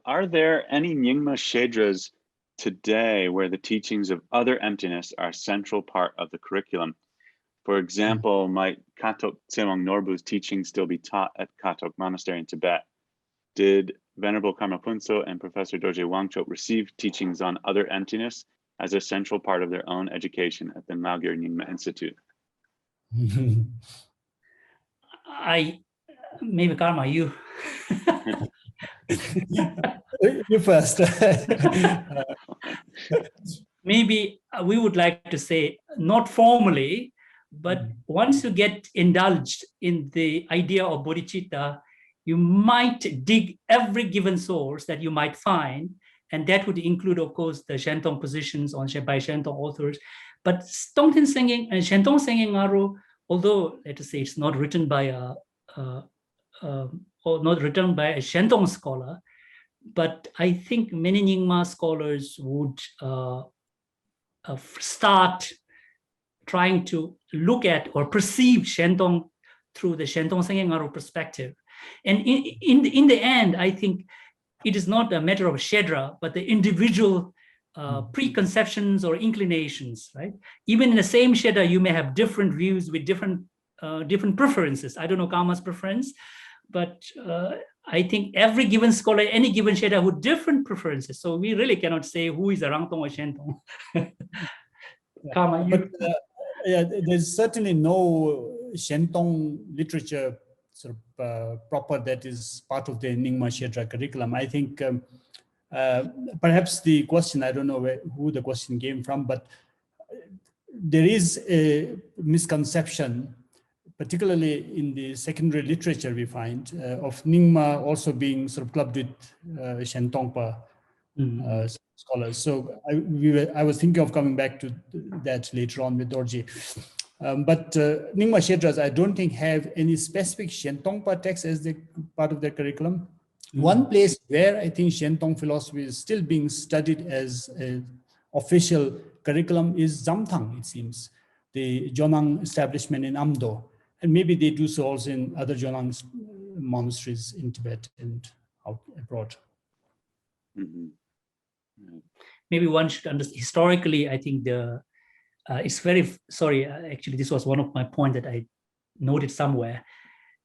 Are there any Nyingma Shedras today where the teachings of other-emptiness are a central part of the curriculum? For example, might Katok Tsemang Norbu's teachings still be taught at Katok Monastery in Tibet? Did Venerable Karma Phuntsho and Professor Dorji Wangchuk receive teachings on other-emptiness as a central part of their own education at the Malgir Nyingma Institute? Maybe Karma, you. You first. Maybe we would like to say, not formally, but once you get indulged in the idea of bodhicitta, you might dig every given source that you might find, and that would include, of course, the Shentong positions by Shentong authors. But Tongten Senging and Shentong Senging Aru, although let us say it's not written by a Shentong scholar, but I think many Nyingma scholars would start trying to look at or perceive Shentong through the Shentong Sengeng Aru perspective. And in the end, I think it is not a matter of Shedra, but the individual preconceptions or inclinations, right? Even in the same Shedra, you may have different views with different preferences. I don't know Karma's preference, but I think every given scholar, any given Shedra with different preferences. So we really cannot say who is a Rangtong or Shentong. Karma, but there's certainly no Shentong literature sort of proper that is part of the Nyingma Shedra curriculum. I think perhaps the question, I don't know who the question came from, but there is a misconception, particularly in the secondary literature we find, of Nyingma also being sort of clubbed with Shentongpa scholars. So I was thinking of coming back to that later on with Dorji. But Nyingma Shedras, I don't think have any specific Shentongpa text as part of their curriculum. One place where I think Shentong philosophy is still being studied as an official curriculum is Zamthang, it seems, the Jonang establishment in Amdo. And maybe they do so also in other Jonang monasteries in Tibet and out abroad. Maybe one should understand, historically, I think it's very, sorry, actually this was one of my points that I noted somewhere.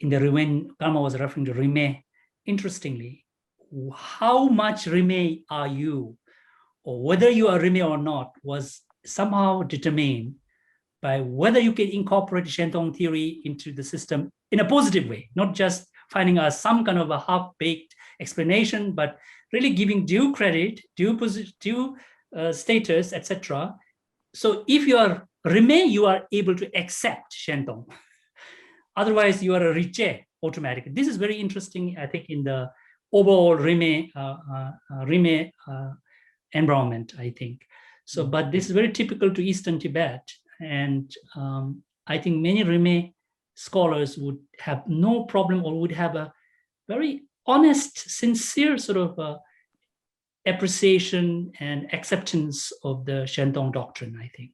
In the Rime, Karma was referring to Rime. Interestingly, how much Rime are you, or whether you are Rime or not, was somehow determined by whether you can incorporate Shentong theory into the system in a positive way, not just finding some kind of a half-baked explanation, but really giving due credit, due status, etc. So if you are Rime, you are able to accept Shentong. Otherwise, you are a Riche automatically. This is very interesting, I think, in the overall Rime environment, I think. So, but this is very typical to Eastern Tibet. And I think many Rime scholars would have no problem or would have a very honest, sincere sort of appreciation and acceptance of the Shentong doctrine, I think.